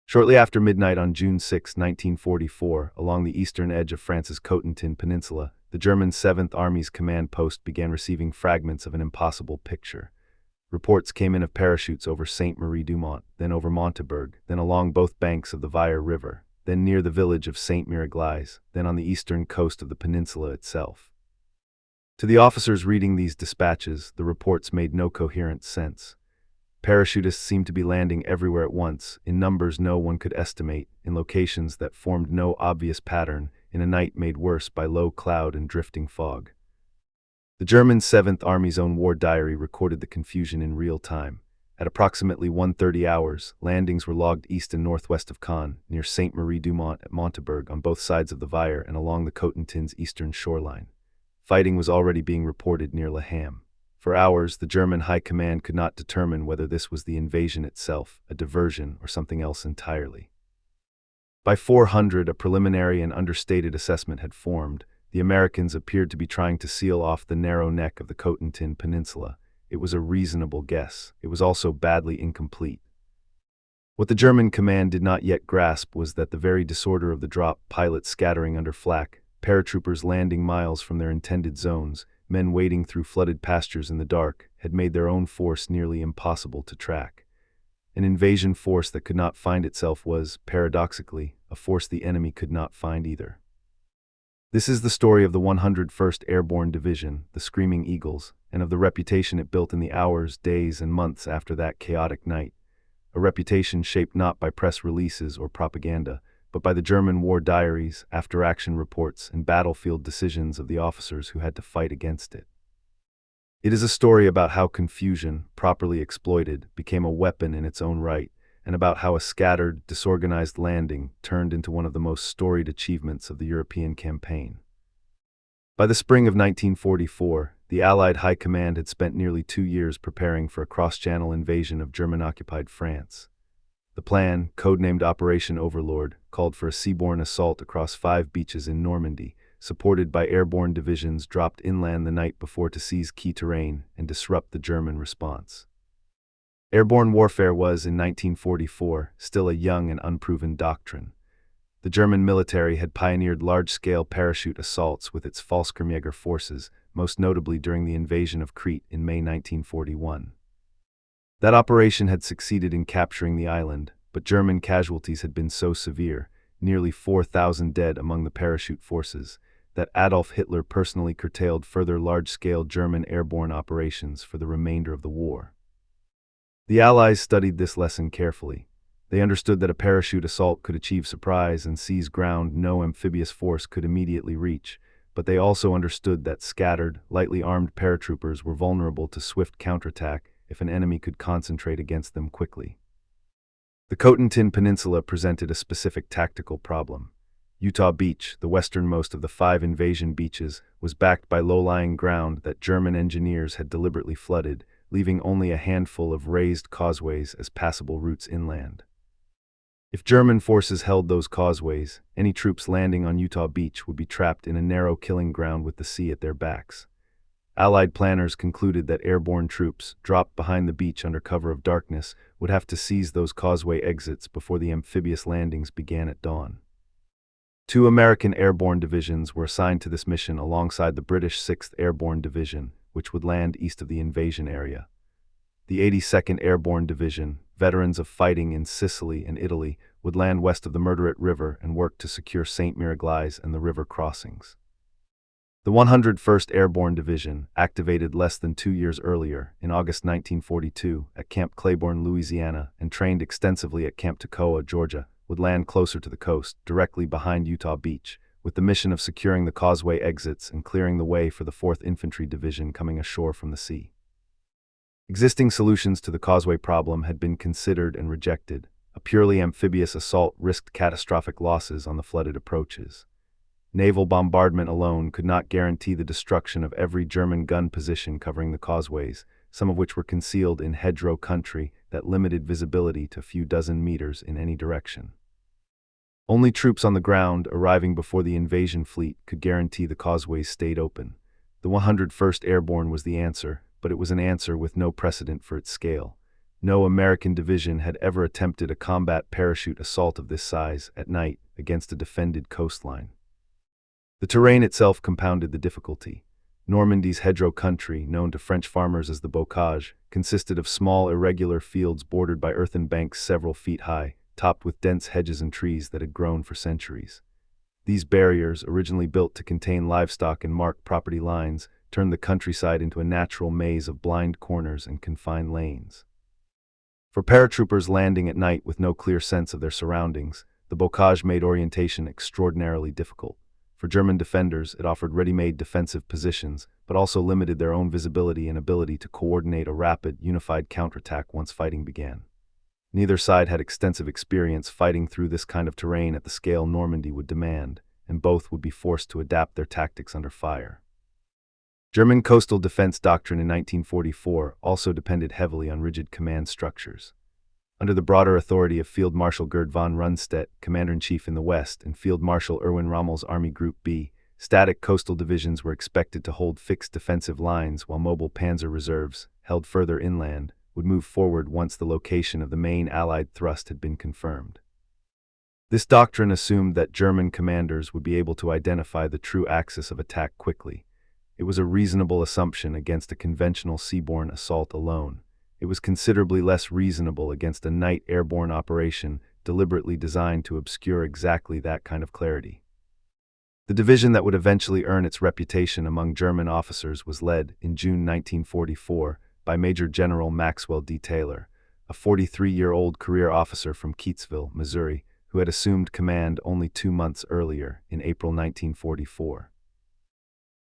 Shortly after midnight on June 6, 1944, along the eastern edge of France's Cotentin Peninsula, the German 7th Army's command post began receiving fragments of an impossible picture. Reports came in of parachutes over Sainte-Marie-du-Mont, then over Montaberg, then along both banks of the Vire River, then near the village of Sainte-Miraglise, then on the eastern coast of the peninsula itself. To the officers reading these dispatches, the reports made no coherent sense. Parachutists seemed to be landing everywhere at once, in numbers no one could estimate, in locations that formed no obvious pattern, in a night made worse by low cloud and drifting fog. The German 7th Army's own war diary recorded the confusion in real time. At approximately 1:30 hours, landings were logged east and northwest of Caen, near Sainte-Marie-du-Mont at Montaberg on both sides of the Vire and along the Cotentin's eastern shoreline. Fighting was already being reported near Le Ham. For hours, the German High Command could not determine whether this was the invasion itself, a diversion, or something else entirely. By 400, a preliminary and understated assessment had formed. The Americans appeared to be trying to seal off the narrow neck of the Cotentin Peninsula. It was a reasonable guess. It was also badly incomplete. What the German command did not yet grasp was that the very disorder of the drop, pilots scattering under flak, paratroopers landing miles from their intended zones, men wading through flooded pastures in the dark, had made their own force nearly impossible to track. An invasion force that could not find itself was, paradoxically, a force the enemy could not find either. This is the story of the 101st Airborne Division, the Screaming Eagles, and of the reputation it built in the hours, days, and months after that chaotic night. A reputation shaped not by press releases or propaganda, but by the German war diaries, after-action reports, and battlefield decisions of the officers who had to fight against it. It is a story about how confusion, properly exploited, became a weapon in its own right, and about how a scattered, disorganized landing turned into one of the most storied achievements of the European campaign. By the spring of 1944, the Allied High Command had spent nearly 2 years preparing for a cross-channel invasion of German-occupied France. The plan, codenamed Operation Overlord, called for a seaborne assault across 5 beaches in Normandy, supported by airborne divisions dropped inland the night before to seize key terrain and disrupt the German response. Airborne warfare was, in 1944, still a young and unproven doctrine. The German military had pioneered large-scale parachute assaults with its Fallschirmjäger forces, most notably during the invasion of Crete in May 1941. That operation had succeeded in capturing the island, but German casualties had been so severe, nearly 4,000 dead among the parachute forces, that Adolf Hitler personally curtailed further large-scale German airborne operations for the remainder of the war. The Allies studied this lesson carefully. They understood that a parachute assault could achieve surprise and seize ground no amphibious force could immediately reach, but they also understood that scattered, lightly armed paratroopers were vulnerable to swift counterattack if an enemy could concentrate against them quickly. The Cotentin Peninsula presented a specific tactical problem. Utah Beach, the westernmost of the 5 invasion beaches, was backed by low-lying ground that German engineers had deliberately flooded, leaving only a handful of raised causeways as passable routes inland. If German forces held those causeways, any troops landing on Utah Beach would be trapped in a narrow killing ground with the sea at their backs. Allied planners concluded that airborne troops, dropped behind the beach under cover of darkness, would have to seize those causeway exits before the amphibious landings began at dawn. 2 American airborne divisions were assigned to this mission alongside the British 6th Airborne Division, which would land east of the invasion area. The 82nd Airborne Division, veterans of fighting in Sicily and Italy, would land west of the Murderate River and work to secure Sainte-Miraglise and the river crossings. The 101st Airborne Division, activated less than 2 years earlier, in August 1942, at Camp Claiborne, Louisiana, and trained extensively at Camp Toccoa, Georgia, would land closer to the coast, directly behind Utah Beach, with the mission of securing the causeway exits and clearing the way for the 4th Infantry Division coming ashore from the sea. Existing solutions to the causeway problem had been considered and rejected. A purely amphibious assault risked catastrophic losses on the flooded approaches. Naval bombardment alone could not guarantee the destruction of every German gun position covering the causeways, some of which were concealed in hedgerow country that limited visibility to a few dozen meters in any direction. Only troops on the ground, arriving before the invasion fleet, could guarantee the causeways stayed open. The 101st Airborne was the answer, but it was an answer with no precedent for its scale. No American division had ever attempted a combat parachute assault of this size at night against a defended coastline. The terrain itself compounded the difficulty. Normandy's hedgerow country, known to French farmers as the bocage, consisted of small irregular fields bordered by earthen banks several feet high, topped with dense hedges and trees that had grown for centuries. These barriers, originally built to contain livestock and mark property lines, turned the countryside into a natural maze of blind corners and confined lanes. For paratroopers landing at night with no clear sense of their surroundings, the bocage made orientation extraordinarily difficult. For German defenders, it offered ready-made defensive positions, but also limited their own visibility and ability to coordinate a rapid, unified counterattack once fighting began. Neither side had extensive experience fighting through this kind of terrain at the scale Normandy would demand, and both would be forced to adapt their tactics under fire. German coastal defense doctrine in 1944 also depended heavily on rigid command structures. Under the broader authority of Field Marshal Gerd von Rundstedt, Commander-in-Chief in the West, and Field Marshal Erwin Rommel's Army Group B, static coastal divisions were expected to hold fixed defensive lines while mobile panzer reserves, held further inland, would move forward once the location of the main Allied thrust had been confirmed. This doctrine assumed that German commanders would be able to identify the true axis of attack quickly. It was a reasonable assumption against a conventional seaborne assault alone. It was considerably less reasonable against a night airborne operation deliberately designed to obscure exactly that kind of clarity. The division that would eventually earn its reputation among German officers was led, in June 1944, by Major General Maxwell D. Taylor, a 43-year-old career officer from Keytesville, Missouri, who had assumed command only 2 months earlier, in April 1944.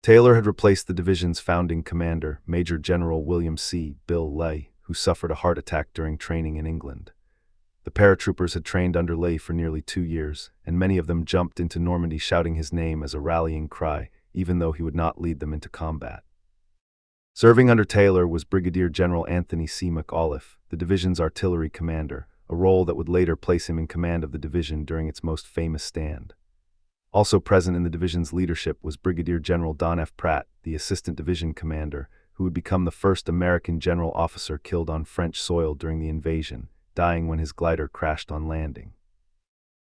Taylor had replaced the division's founding commander, Major General William C. Bill Ley, who suffered a heart attack during training in England. The paratroopers had trained under Ley for nearly 2 years, and many of them jumped into Normandy shouting his name as a rallying cry, even though he would not lead them into combat. Serving under Taylor was Brigadier General Anthony C. McAuliffe, the division's artillery commander, a role that would later place him in command of the division during its most famous stand. Also present in the division's leadership was Brigadier General Don F. Pratt, the assistant division commander, who would become the first American general officer killed on French soil during the invasion, dying when his glider crashed on landing.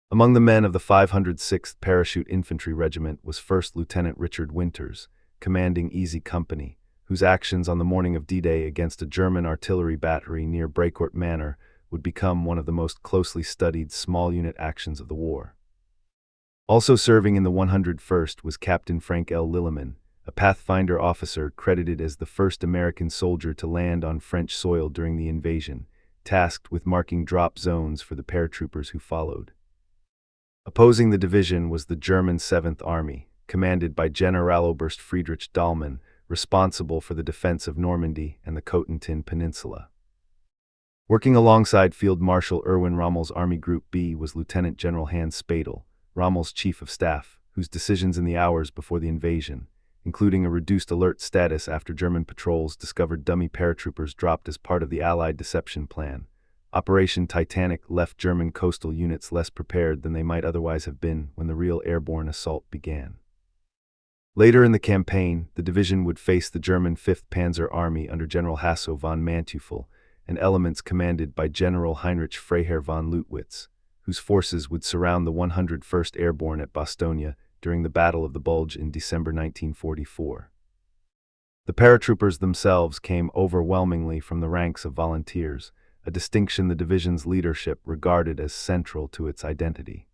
Among the men of the 506th Parachute Infantry Regiment was First Lieutenant Richard Winters, commanding Easy Company, whose actions on the morning of D-Day against a German artillery battery near Brecourt Manor would become one of the most closely studied small unit actions of the war. Also serving in the 101st was Captain Frank L. Lilleman, a Pathfinder officer credited as the first American soldier to land on French soil during the invasion, tasked with marking drop zones for the paratroopers who followed. Opposing the division was the German 7th Army, commanded by Generaloberst Friedrich Dahlmann, responsible for the defense of Normandy and the Cotentin Peninsula. Working alongside Field Marshal Erwin Rommel's Army Group B was Lieutenant General Hans Spadel, Rommel's chief of staff, whose decisions in the hours before the invasion, including a reduced alert status after German patrols discovered dummy paratroopers dropped as part of the Allied deception plan, Operation Titanic left German coastal units less prepared than they might otherwise have been when the real airborne assault began. Later in the campaign, the division would face the German 5th Panzer Army under General Hasso von Manteuffel and elements commanded by General Heinrich Freiherr von Leutwitz, whose forces would surround the 101st Airborne at Bastogne during the Battle of the Bulge in December 1944. The paratroopers themselves came overwhelmingly from the ranks of volunteers, a distinction the division's leadership regarded as central to its identity.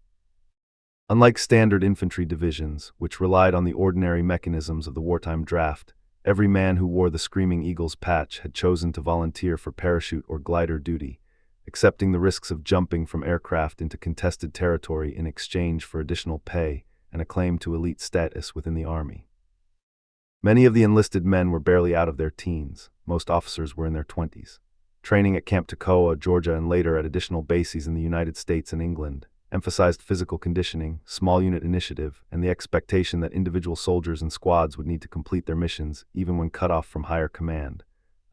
Unlike standard infantry divisions, which relied on the ordinary mechanisms of the wartime draft, every man who wore the Screaming Eagle's patch had chosen to volunteer for parachute or glider duty, accepting the risks of jumping from aircraft into contested territory in exchange for additional pay and a claim to elite status within the Army. Many of the enlisted men were barely out of their teens. Most officers were in their 20s. Training at Camp Toccoa, Georgia, and later at additional bases in the United States and England emphasized physical conditioning, small unit initiative, and the expectation that individual soldiers and squads would need to complete their missions even when cut off from higher command,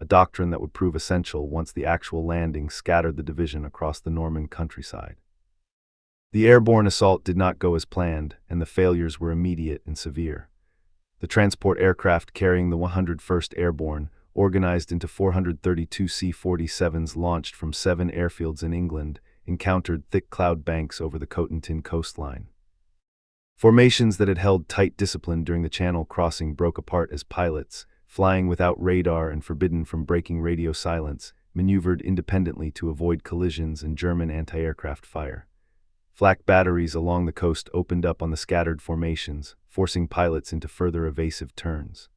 a doctrine that would prove essential once the actual landing scattered the division across the Norman countryside. The airborne assault did not go as planned, and the failures were immediate and severe. The transport aircraft carrying the 101st Airborne, organized into 432 C-47s launched from 7 airfields in England, encountered thick cloud banks over the Cotentin coastline. Formations that had held tight discipline during the Channel crossing broke apart as pilots, flying without radar and forbidden from breaking radio silence, maneuvered independently to avoid collisions and German anti-aircraft fire. Flak batteries along the coast opened up on the scattered formations, forcing pilots into further evasive turns.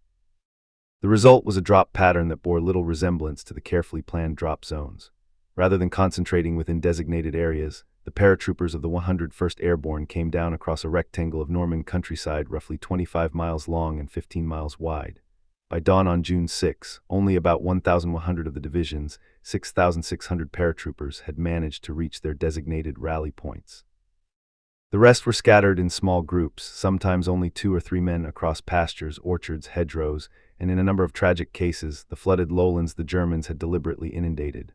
The result was a drop pattern that bore little resemblance to the carefully planned drop zones. Rather than concentrating within designated areas, the paratroopers of the 101st Airborne came down across a rectangle of Norman countryside roughly 25 miles long and 15 miles wide. By dawn on June 6, only about 1,100 of the division's 6,600 paratroopers had managed to reach their designated rally points. The rest were scattered in small groups, sometimes only 2 or 3 men across pastures, orchards, hedgerows, and in a number of tragic cases, the flooded lowlands the Germans had deliberately inundated.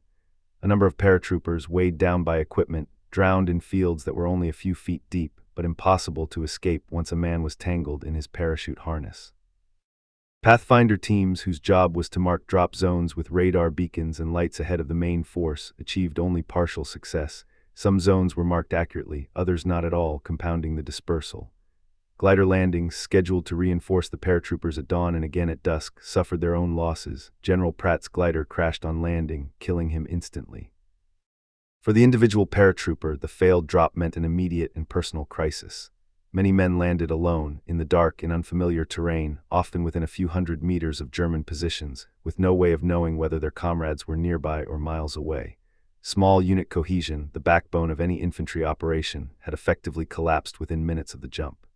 A number of paratroopers, weighed down by equipment, drowned in fields that were only a few feet deep, but impossible to escape once a man was tangled in his parachute harness. Pathfinder teams, whose job was to mark drop zones with radar beacons and lights ahead of the main force, achieved only partial success. Some zones were marked accurately, others not at all, compounding the dispersal. Glider landings, scheduled to reinforce the paratroopers at dawn and again at dusk, suffered their own losses. General Pratt's glider crashed on landing, killing him instantly. For the individual paratrooper, the failed drop meant an immediate and personal crisis. Many men landed alone, in the dark and unfamiliar terrain, often within a few hundred meters of German positions, with no way of knowing whether their comrades were nearby or miles away. Small unit cohesion, the backbone of any infantry operation, had effectively collapsed within minutes of the jump.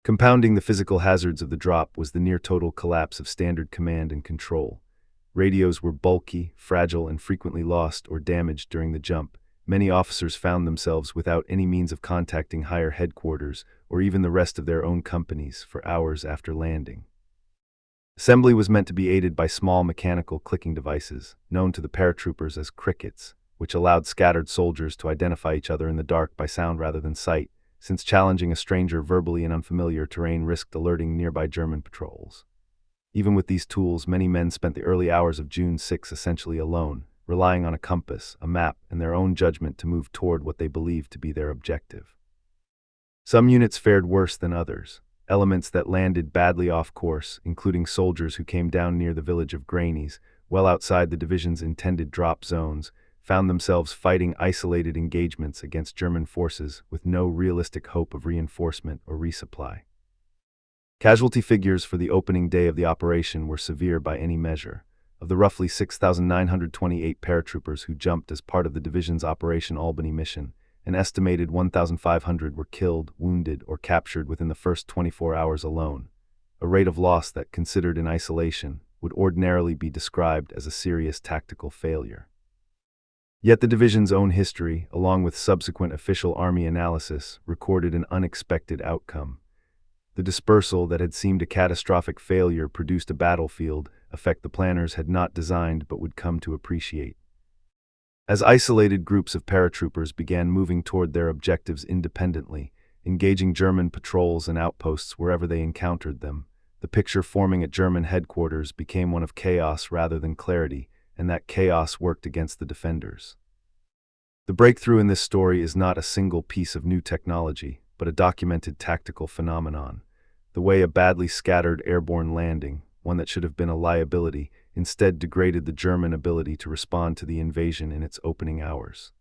Compounding the physical hazards of the drop was the near-total collapse of standard command and control. Radios were bulky, fragile, and frequently lost or damaged during the jump. Many officers found themselves without any means of contacting higher headquarters or even the rest of their own companies for hours after landing. Assembly was meant to be aided by small mechanical clicking devices, known to the paratroopers as crickets, which allowed scattered soldiers to identify each other in the dark by sound rather than sight, since challenging a stranger verbally in unfamiliar terrain risked alerting nearby German patrols. Even with these tools, many men spent the early hours of June 6 essentially alone, relying on a compass, a map, and their own judgment to move toward what they believed to be their objective. Some units fared worse than others. Elements that landed badly off course, including soldiers who came down near the village of Graney's, well outside the division's intended drop zones, found themselves fighting isolated engagements against German forces with no realistic hope of reinforcement or resupply. Casualty figures for the opening day of the operation were severe by any measure. Of the roughly 6,928 paratroopers who jumped as part of the division's Operation Albany mission, an estimated 1,500 were killed, wounded, or captured within the first 24 hours alone, a rate of loss that, considered in isolation, would ordinarily be described as a serious tactical failure. Yet the division's own history, along with subsequent official Army analysis, recorded an unexpected outcome. The dispersal that had seemed a catastrophic failure produced a battlefield effect the planners had not designed but would come to appreciate. As isolated groups of paratroopers began moving toward their objectives independently, engaging German patrols and outposts wherever they encountered them, the picture forming at German headquarters became one of chaos rather than clarity, and that chaos worked against the defenders. The breakthrough in this story is not a single piece of new technology, but a documented tactical phenomenon. The way a badly scattered airborne landing, one that should have been a liability, instead degraded the German ability to respond to the invasion in its opening hours.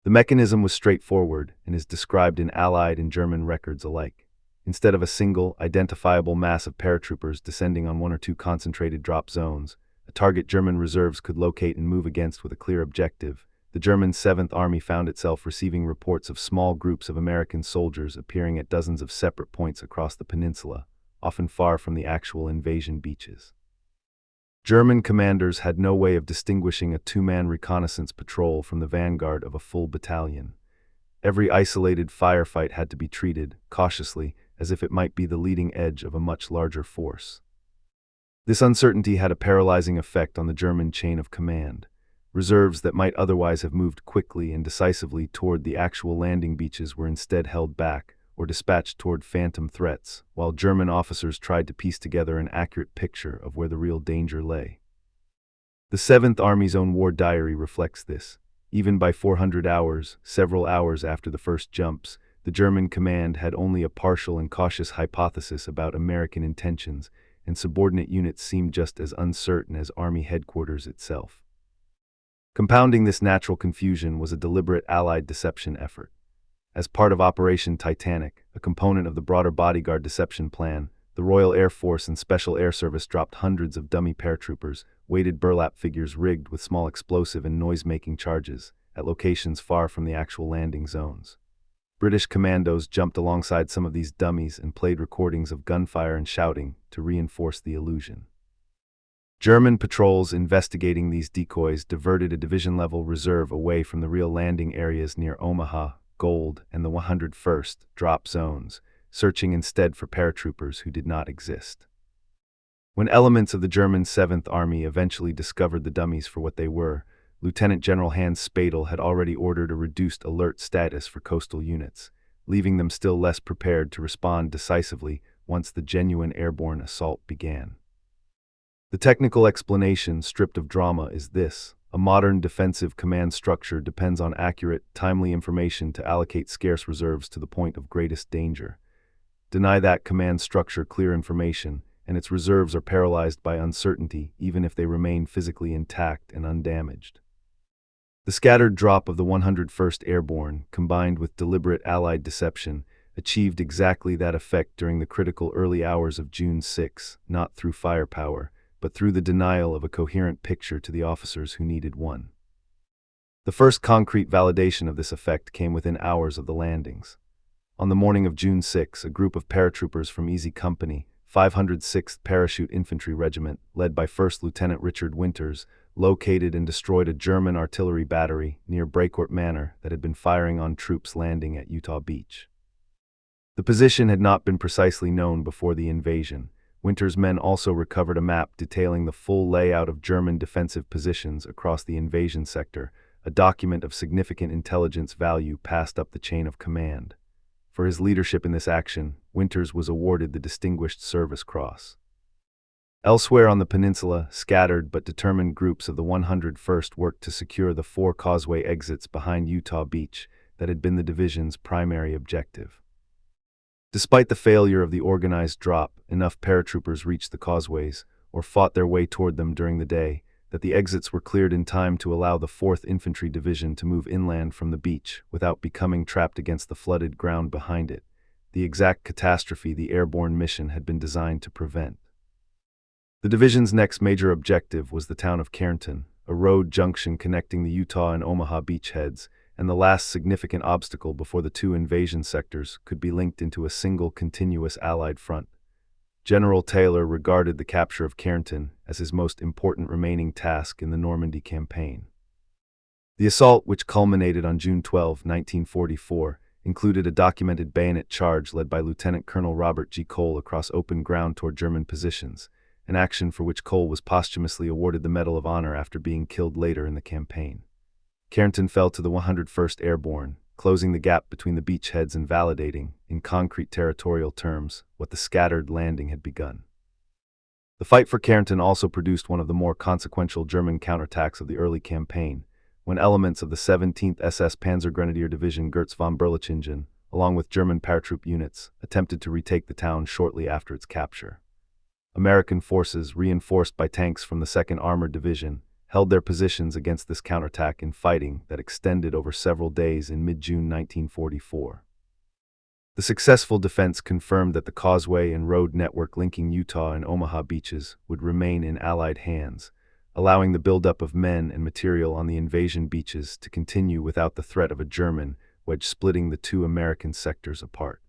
The mechanism was straightforward and is described in Allied and German records alike. Instead of a single, identifiable mass of paratroopers descending on 1 or 2 concentrated drop zones, a target German reserves could locate and move against with a clear objective, the German 7th Army found itself receiving reports of small groups of American soldiers appearing at dozens of separate points across the peninsula, often far from the actual invasion beaches. German commanders had no way of distinguishing a 2-man reconnaissance patrol from the vanguard of a full battalion. Every isolated firefight had to be treated, cautiously, as if it might be the leading edge of a much larger force. This uncertainty had a paralyzing effect on the German chain of command. Reserves that might otherwise have moved quickly and decisively toward the actual landing beaches were instead held back, or dispatched toward phantom threats, while German officers tried to piece together an accurate picture of where the real danger lay. The 7th Army's own war diary reflects this. Even by 400 hours, several hours after the first jumps, the German command had only a partial and cautious hypothesis about American intentions, and subordinate units seemed just as uncertain as Army headquarters itself. Compounding this natural confusion was a deliberate Allied deception effort. As part of Operation Titanic, a component of the broader bodyguard deception plan, the Royal Air Force and Special Air Service dropped hundreds of dummy paratroopers, weighted burlap figures rigged with small explosive and noise-making charges, at locations far from the actual landing zones. British commandos jumped alongside some of these dummies and played recordings of gunfire and shouting to reinforce the illusion. German patrols investigating these decoys diverted a division-level reserve away from the real landing areas near Omaha, Gold, and the 101st drop zones, searching instead for paratroopers who did not exist. When elements of the German 7th Army eventually discovered the dummies for what they were, Lieutenant General Hans Spadel had already ordered a reduced alert status for coastal units, leaving them still less prepared to respond decisively once the genuine airborne assault began. The technical explanation, stripped of drama, is this: a modern defensive command structure depends on accurate, timely information to allocate scarce reserves to the point of greatest danger. Deny that command structure clear information, and its reserves are paralyzed by uncertainty, even if they remain physically intact and undamaged. The scattered drop of the 101st Airborne, combined with deliberate Allied deception, achieved exactly that effect during the critical early hours of June 6, not through firepower, but through the denial of a coherent picture to the officers who needed one. The first concrete validation of this effect came within hours of the landings. On the morning of June 6, a group of paratroopers from Easy Company, 506th Parachute Infantry Regiment, led by First Lieutenant Richard Winters, located and destroyed a German artillery battery near Brecourt Manor that had been firing on troops landing at Utah Beach. The position had not been precisely known before the invasion. Winters' men also recovered a map detailing the full layout of German defensive positions across the invasion sector, a document of significant intelligence value passed up the chain of command. For his leadership in this action, Winters was awarded the Distinguished Service Cross. Elsewhere on the peninsula, scattered but determined groups of the 101st worked to secure the 4 causeway exits behind Utah Beach that had been the division's primary objective. Despite the failure of the organized drop, enough paratroopers reached the causeways, or fought their way toward them during the day, that the exits were cleared in time to allow the 4th Infantry Division to move inland from the beach without becoming trapped against the flooded ground behind it, the exact catastrophe the airborne mission had been designed to prevent. The division's next major objective was the town of Cairnton, a road junction connecting the Utah and Omaha beachheads, and the last significant obstacle before the 2 invasion sectors could be linked into a single continuous Allied front. General Taylor regarded the capture of Cairnton as his most important remaining task in the Normandy campaign. The assault, which culminated on June 12, 1944, included a documented bayonet charge led by Lieutenant Colonel Robert G. Cole across open ground toward German positions, an action for which Cole was posthumously awarded the Medal of Honor after being killed later in the campaign. Cairnton fell to the 101st Airborne, closing the gap between the beachheads and validating, in concrete territorial terms, what the scattered landing had begun. The fight for Cairnton also produced one of the more consequential German counterattacks of the early campaign, when elements of the 17th SS Panzergrenadier Division Gertz von Berlichingen, along with German paratroop units, attempted to retake the town shortly after its capture. American forces, reinforced by tanks from the 2nd Armored Division, held their positions against this counterattack in fighting that extended over several days in mid-June 1944. The successful defense confirmed that the causeway and road network linking Utah and Omaha beaches would remain in Allied hands, allowing the buildup of men and material on the invasion beaches to continue without the threat of a German wedge splitting the 2 American sectors apart.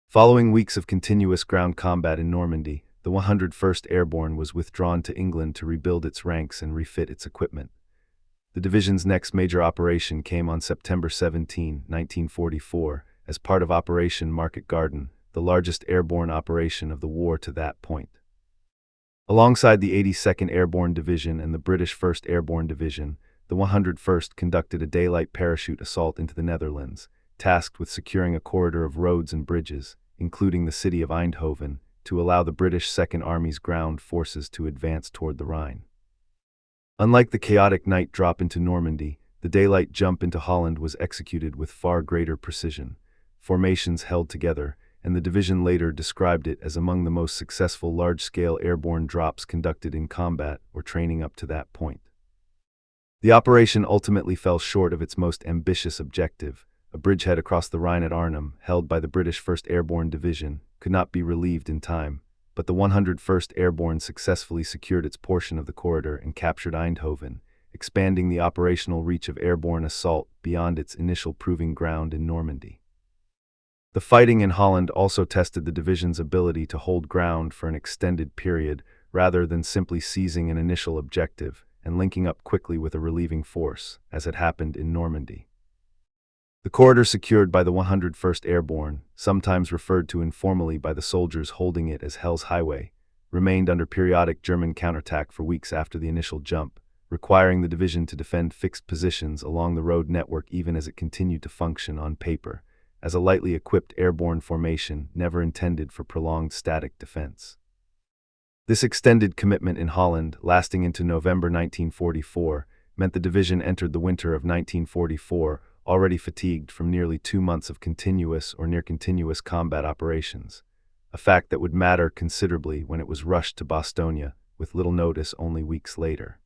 Following weeks of continuous ground combat in Normandy, the 101st Airborne was withdrawn to England to rebuild its ranks and refit its equipment. The division's next major operation came on September 17, 1944, as part of Operation Market Garden, the largest airborne operation of the war to that point. Alongside the 82nd Airborne Division and the British 1st Airborne Division, the 101st conducted a daylight parachute assault into the Netherlands, tasked with securing a corridor of roads and bridges, including the city of Eindhoven, to allow the British Second Army's ground forces to advance toward the Rhine. Unlike the chaotic night drop into Normandy, the daylight jump into Holland was executed with far greater precision. Formations held together, and the division later described it as among the most successful large-scale airborne drops conducted in combat or training up to that point. The operation ultimately fell short of its most ambitious objective. A bridgehead across the Rhine at Arnhem, held by the British 1st Airborne Division, could not be relieved in time, but the 101st Airborne successfully secured its portion of the corridor and captured Eindhoven, expanding the operational reach of airborne assault beyond its initial proving ground in Normandy. The fighting in Holland also tested the division's ability to hold ground for an extended period rather than simply seizing an initial objective and linking up quickly with a relieving force, as had happened in Normandy. The corridor secured by the 101st Airborne, sometimes referred to informally by the soldiers holding it as Hell's Highway, remained under periodic German counterattack for weeks after the initial jump, requiring the division to defend fixed positions along the road network even as it continued to function on paper as a lightly equipped airborne formation never intended for prolonged static defense. This extended commitment in Holland, lasting into November 1944, meant the division entered the winter of 1944 already fatigued from nearly 2 months of continuous or near-continuous combat operations, a fact that would matter considerably when it was rushed to Bastogne, with little notice only weeks later.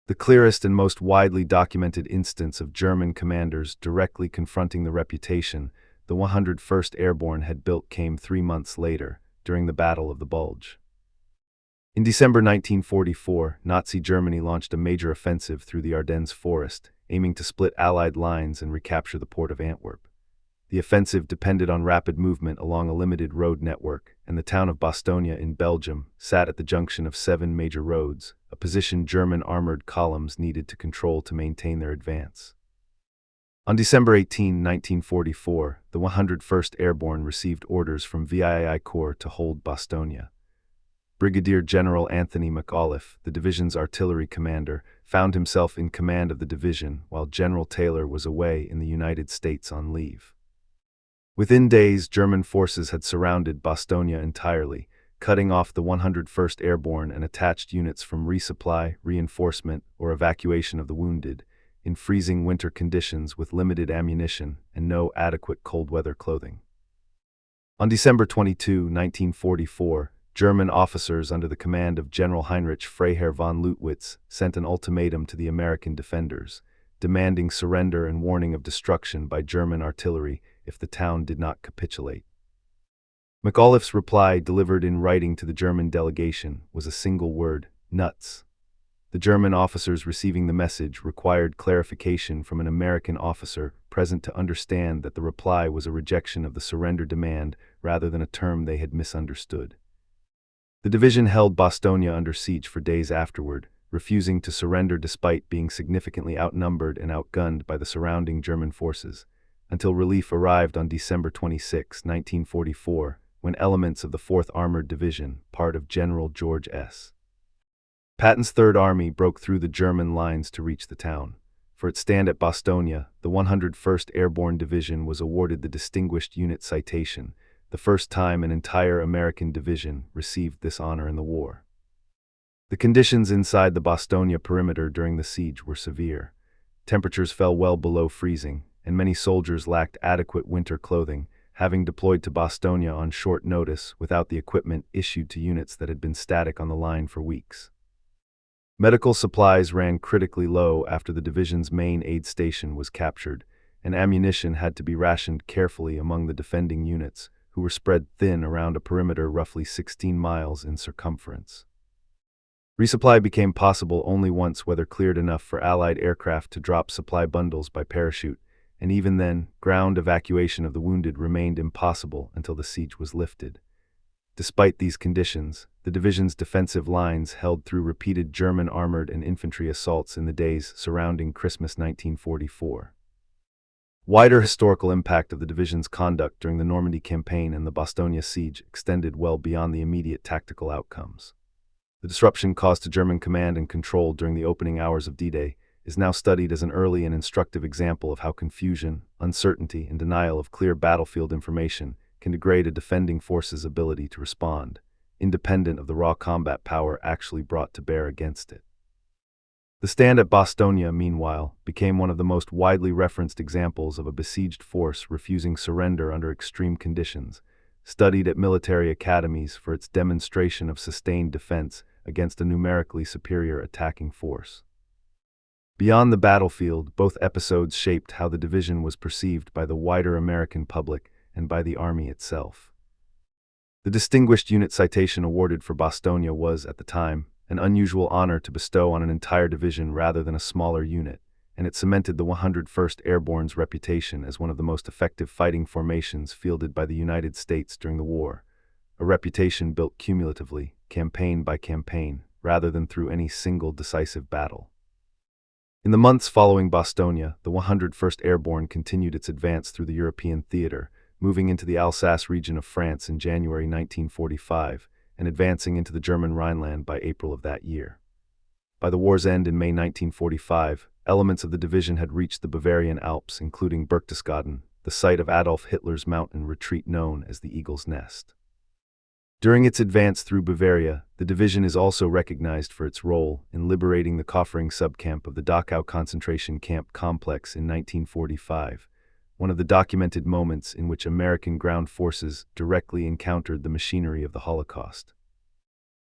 The clearest and most widely documented instance of German commanders directly confronting the reputation the 101st Airborne had built came 3 months later, during the Battle of the Bulge. In December 1944, Nazi Germany launched a major offensive through the Ardennes forest, aiming to split Allied lines and recapture the port of Antwerp. The offensive depended on rapid movement along a limited road network, and the town of Bastogne in Belgium sat at the junction of 7 major roads, a position German armored columns needed to control to maintain their advance. On December 18, 1944, the 101st Airborne received orders from VII Corps to hold Bastogne. Brigadier General Anthony McAuliffe, the division's artillery commander, found himself in command of the division while General Taylor was away in the United States on leave. Within days, German forces had surrounded Bastogne entirely, cutting off the 101st Airborne and attached units from resupply, reinforcement, or evacuation of the wounded, in freezing winter conditions with limited ammunition and no adequate cold-weather clothing. On December 22, 1944, German officers under the command of General Heinrich Freiherr von Leutwitz sent an ultimatum to the American defenders, demanding surrender and warning of destruction by German artillery if the town did not capitulate. McAuliffe's reply, delivered in writing to the German delegation, was a single word: nuts. The German officers receiving the message required clarification from an American officer present to understand that the reply was a rejection of the surrender demand rather than a term they had misunderstood. The division held Bastogne under siege for days afterward, refusing to surrender despite being significantly outnumbered and outgunned by the surrounding German forces, until relief arrived on December 26, 1944, when elements of the 4th Armored Division, part of General George S. Patton's Third Army, broke through the German lines to reach the town. For its stand at Bastogne, the 101st Airborne Division was awarded the Distinguished Unit Citation, the first time an entire American division received this honor in the war. The conditions inside the Bastogne perimeter during the siege were severe. Temperatures fell well below freezing, and many soldiers lacked adequate winter clothing, having deployed to Bastogne on short notice without the equipment issued to units that had been static on the line for weeks. Medical supplies ran critically low after the division's main aid station was captured, and ammunition had to be rationed carefully among the defending units, who were spread thin around a perimeter roughly 16 miles in circumference. Resupply became possible only once weather cleared enough for Allied aircraft to drop supply bundles by parachute, and even then, ground evacuation of the wounded remained impossible until the siege was lifted. Despite these conditions, the division's defensive lines held through repeated German armored and infantry assaults in the days surrounding Christmas 1944. Wider historical impact of the division's conduct during the Normandy campaign and the Bastogne siege extended well beyond the immediate tactical outcomes. The disruption caused to German command and control during the opening hours of D-Day, is now studied as an early and instructive example of how confusion, uncertainty, and denial of clear battlefield information can degrade a defending force's ability to respond, independent of the raw combat power actually brought to bear against it. The stand at Bastogne, meanwhile, became one of the most widely referenced examples of a besieged force refusing surrender under extreme conditions, studied at military academies for its demonstration of sustained defense against a numerically superior attacking force. Beyond the battlefield, both episodes shaped how the division was perceived by the wider American public and by the Army itself. The Distinguished Unit Citation awarded for Bastogne was, at the time, an unusual honor to bestow on an entire division rather than a smaller unit, and it cemented the 101st Airborne's reputation as one of the most effective fighting formations fielded by the United States during the war, a reputation built cumulatively, campaign by campaign, rather than through any single decisive battle. In the months following Bastogne, the 101st Airborne continued its advance through the European theater, moving into the Alsace region of France in January 1945, and advancing into the German Rhineland by April of that year. By the war's end in May 1945, elements of the division had reached the Bavarian Alps, including Berchtesgaden, the site of Adolf Hitler's mountain retreat known as the Eagle's Nest. During its advance through Bavaria, the division is also recognized for its role in liberating the Kaufering subcamp of the Dachau concentration camp complex in 1945, one of the documented moments in which American ground forces directly encountered the machinery of the Holocaust.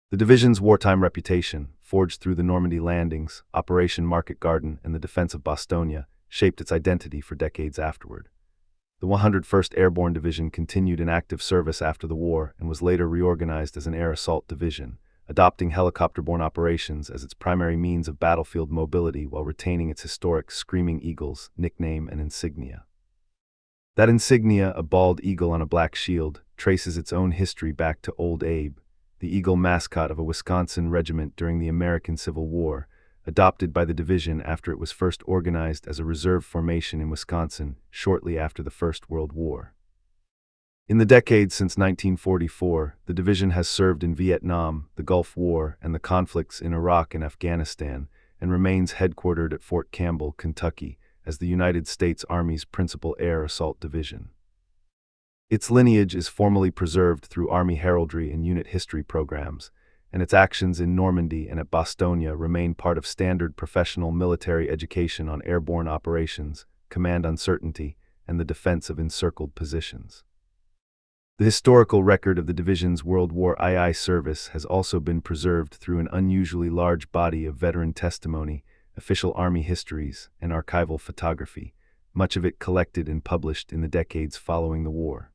The division's wartime reputation, forged through the Normandy landings, Operation Market Garden, and the defense of Bastogne, shaped its identity for decades afterward. The 101st Airborne Division continued in active service after the war and was later reorganized as an air assault division, adopting helicopter-borne operations as its primary means of battlefield mobility while retaining its historic Screaming Eagles nickname and insignia. That insignia, a bald eagle on a black shield, traces its own history back to Old Abe, the eagle mascot of a Wisconsin regiment during the American Civil War, adopted by the division after it was first organized as a reserve formation in Wisconsin shortly after the First World War. In the decades since 1944, the division has served in Vietnam, the Gulf War, and the conflicts in Iraq and Afghanistan, and remains headquartered at Fort Campbell, Kentucky, as the United States Army's principal air assault division. Its lineage is formally preserved through Army heraldry and unit history programs, and its actions in Normandy and at Bastogne remain part of standard professional military education on airborne operations, command uncertainty, and the defense of encircled positions. The historical record of the division's World War II service has also been preserved through an unusually large body of veteran testimony, official Army histories, and archival photography, much of it collected and published in the decades following the war.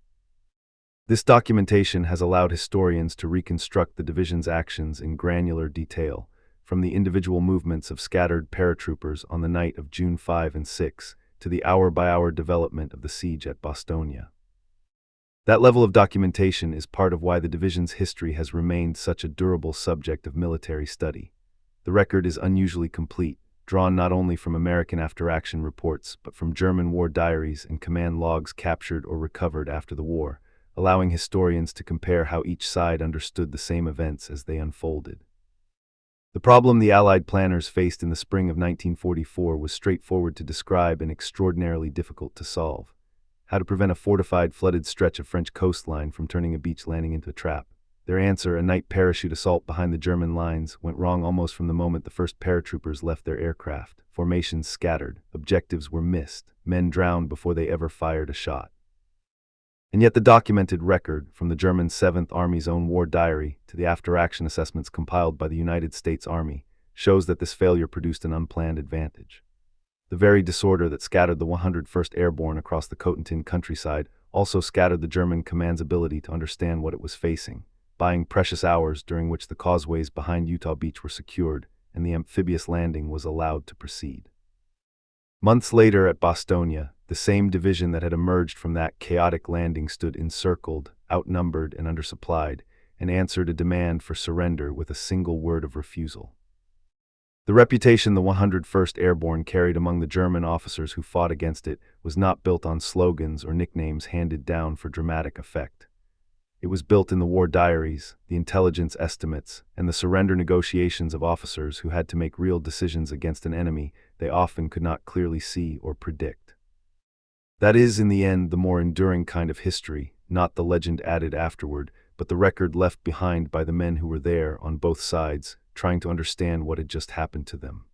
This documentation has allowed historians to reconstruct the division's actions in granular detail, from the individual movements of scattered paratroopers on the night of June 5 and 6 to the hour-by-hour development of the siege at Bastogne. That level of documentation is part of why the division's history has remained such a durable subject of military study. The record is unusually complete, drawn not only from American after-action reports but from German war diaries and command logs captured or recovered after the war, allowing historians to compare how each side understood the same events as they unfolded. The problem the Allied planners faced in the spring of 1944 was straightforward to describe and extraordinarily difficult to solve: how to prevent a fortified, flooded stretch of French coastline from turning a beach landing into a trap. Their answer, a night parachute assault behind the German lines, went wrong almost from the moment the first paratroopers left their aircraft. Formations scattered, objectives were missed, men drowned before they ever fired a shot. And yet the documented record, from the German 7th Army's own war diary to the after-action assessments compiled by the United States Army, shows that this failure produced an unplanned advantage. The very disorder that scattered the 101st Airborne across the Cotentin countryside also scattered the German command's ability to understand what it was facing, buying precious hours during which the causeways behind Utah Beach were secured and the amphibious landing was allowed to proceed. Months later at Bastogne, the same division that had emerged from that chaotic landing stood encircled, outnumbered, and undersupplied, and answered a demand for surrender with a single word of refusal. The reputation the 101st Airborne carried among the German officers who fought against it was not built on slogans or nicknames handed down for dramatic effect. It was built in the war diaries, the intelligence estimates, and the surrender negotiations of officers who had to make real decisions against an enemy they often could not clearly see or predict. That is, in the end, the more enduring kind of history, not the legend added afterward, but the record left behind by the men who were there on both sides, trying to understand what had just happened to them.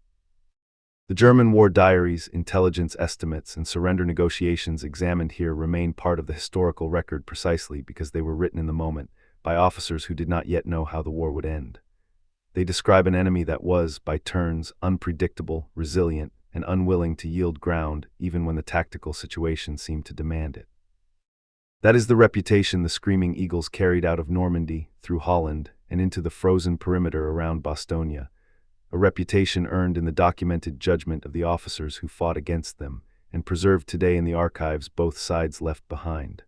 The German war diaries, intelligence estimates, and surrender negotiations examined here remain part of the historical record precisely because they were written in the moment, by officers who did not yet know how the war would end. They describe an enemy that was, by turns, unpredictable, resilient, and unwilling to yield ground even when the tactical situation seemed to demand it. That is the reputation the Screaming Eagles carried out of Normandy, through Holland, and into the frozen perimeter around Bastogne, a reputation earned in the documented judgment of the officers who fought against them, and preserved today in the archives both sides left behind.